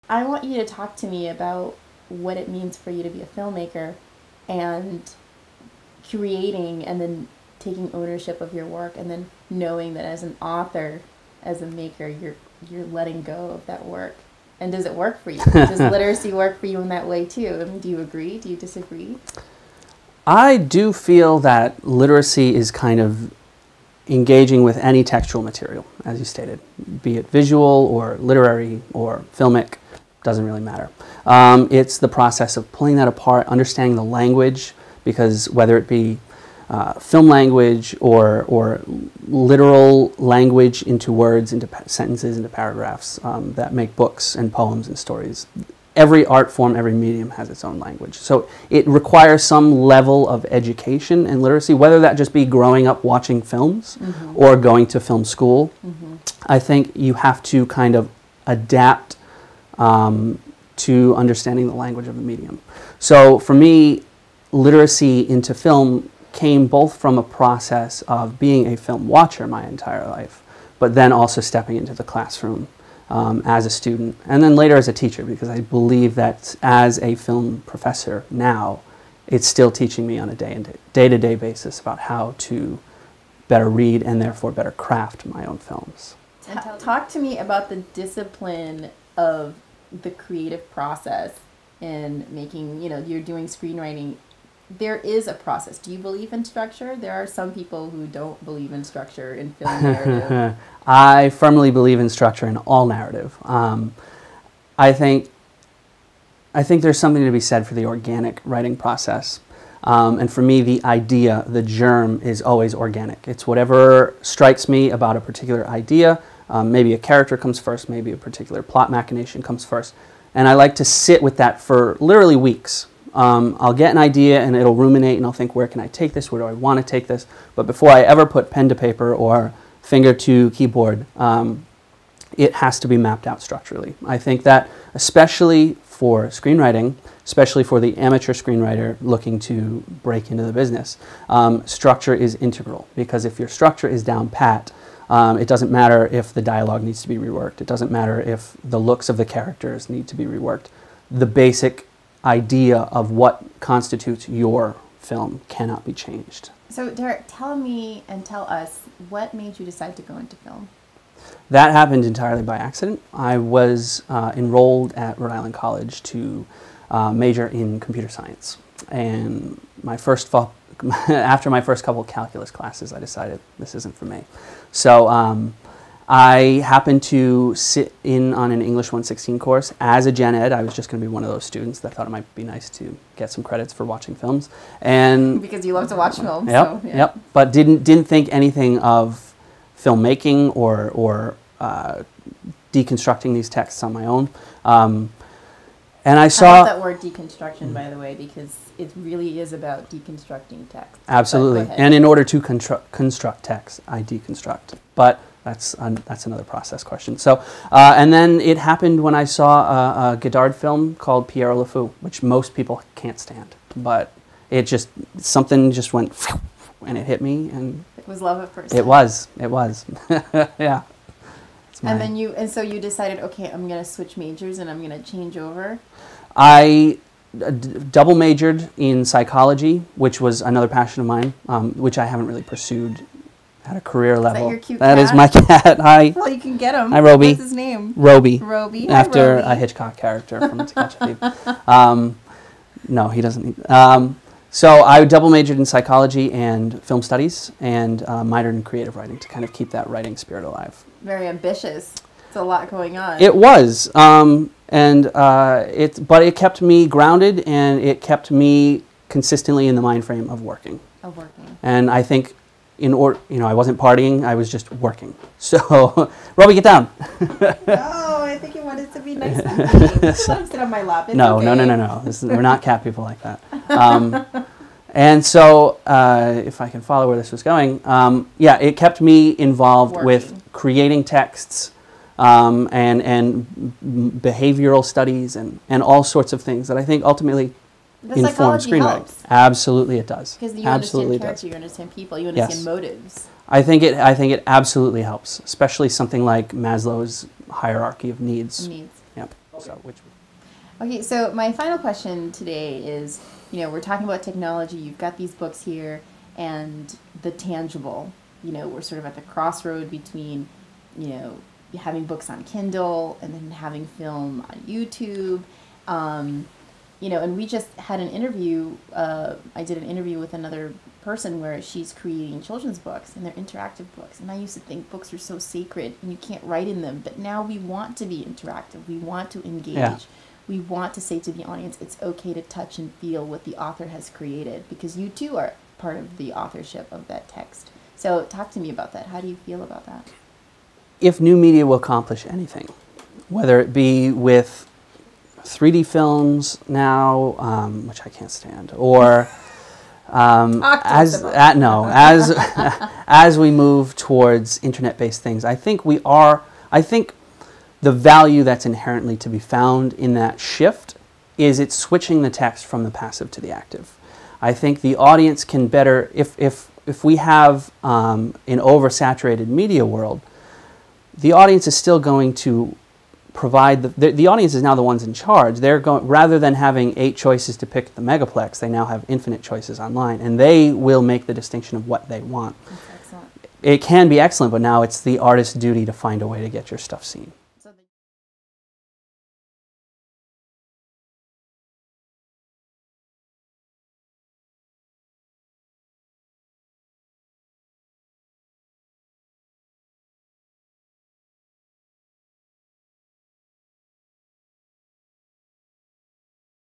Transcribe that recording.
I want you to talk to me about what it means for you to be a filmmaker and creating and then taking ownership of your work and then knowing that as an author, as a maker, you're letting go of that work. And does it work for you? Does literacy work for you in that way too? I mean, do you agree? Do you disagree? I do feel that literacy is kind of engaging with any textual material, as you stated, be it visual or literary or filmic, doesn't really matter. It's the process of pulling that apart, understanding the language, because whether it be film language or literal language into words, into sentences, into paragraphs that make books and poems and stories. Every art form, every medium has its own language. So it requires some level of education and literacy, whether that just be growing up watching films or going to film school. I think you have to kind of adapt to understanding the language of the medium. So for me, literacy into film came both from a process of being a film watcher my entire life, but then also stepping into the classroom as a student, and then later as a teacher, because I believe that as a film professor now, it's still teaching me on a day-to-day basis about how to better read and therefore better craft my own films. Talk to me about the discipline of the creative process in making, you're doing screenwriting. There is a process. Do you believe in structure? There are some people who don't believe in structure in film narrative. I firmly believe in structure in all narrative. I think there's something to be said for the organic writing process. And for me, the idea, the germ, is always organic. It's whatever strikes me about a particular idea. Maybe a character comes first, maybe a particular plot machination comes first. And I like to sit with that for literally weeks. I'll get an idea and it'll ruminate and I'll think, where can I take this? Where do I want to take this? But before I ever put pen to paper or finger to keyboard, it has to be mapped out structurally. I think that especially for screenwriting, especially for the amateur screenwriter looking to break into the business, structure is integral, because if your structure is down pat, it doesn't matter if the dialogue needs to be reworked. It doesn't matter if the looks of the characters need to be reworked. The basic idea of what constitutes your film cannot be changed. So Derek, tell me and tell us, what made you decide to go into film? That happened entirely by accident. I was enrolled at Rhode Island College to major in computer science. And after my first couple of calculus classes, I decided this isn't for me. So I happened to sit in on an English 116 course as a gen ed. I was just going to be one of those students that thought it might be nice to get some credits for watching films. And because you love to watch films. Yep, so, yeah. Yep. But didn't think anything of filmmaking or deconstructing these texts on my own. And I saw... I love that word deconstruction, by the way, because it really is about deconstructing text. Absolutely. And in order to construct text, I deconstruct. But that's another process question. So, and then it happened when I saw a Godard film called Pierre Le Fou, which most people can't stand. But something just went, and it hit me. And it was love at first sight. It was. Yeah. And so you decided, okay, I'm going to switch majors and I'm going to change over? I double majored in psychology, which was another passion of mine, which I haven't really pursued at a career level. Is that your cute cat? That is my cat. Hi. Well, you can get him. Hi, Roby. What's his name? Roby. Roby. After Roby. a Hitchcock character from To Catch a Thief. No, he doesn't. So I double majored in psychology and film studies and minored in creative writing to kind of keep that writing spirit alive. Very ambitious. It's a lot going on. It was. But it kept me grounded, and it kept me consistently in the mind frame of working. And I think I wasn't partying, I was just working. So, Robbie, get down. No, I think you wanted to be nice and clean. Let him sit on my lap. It's no, okay. No. We're not cat people like that. And so, if I can follow where this was going, it kept me involved with creating texts and behavioral studies and all sorts of things that I think ultimately inform screenwriting. Helps. Absolutely, it does. Because you understand character, you understand people, you understand motives. I think it absolutely helps, especially something like Maslow's hierarchy of needs. Yep. So, Okay, so my final question today is, we're talking about technology. You've got these books here and the tangible. We're sort of at the crossroad between, having books on Kindle and then having film on YouTube. And we just had an interview. I did an interview with another person where she's creating children's books, and they're interactive books. And I used to think books are so sacred and you can't write in them, but now we want to be interactive. We want to engage. Yeah. We want to say to the audience, it's okay to touch and feel what the author has created, because you too are part of the authorship of that text. So talk to me about that. How do you feel about that? If new media will accomplish anything, whether it be with 3D films now, which I can't stand, or as we move towards internet-based things, I think the value that's inherently to be found in that shift is it's switching the text from the passive to the active. I think the audience can better, if we have an oversaturated media world, the audience is still going to provide, the audience is now the ones in charge. They're going, rather than having 8 choices to pick the megaplex, they now have infinite choices online, and they will make the distinction of what they want. That's excellent. It can be excellent, but now it's the artist's duty to find a way to get your stuff seen.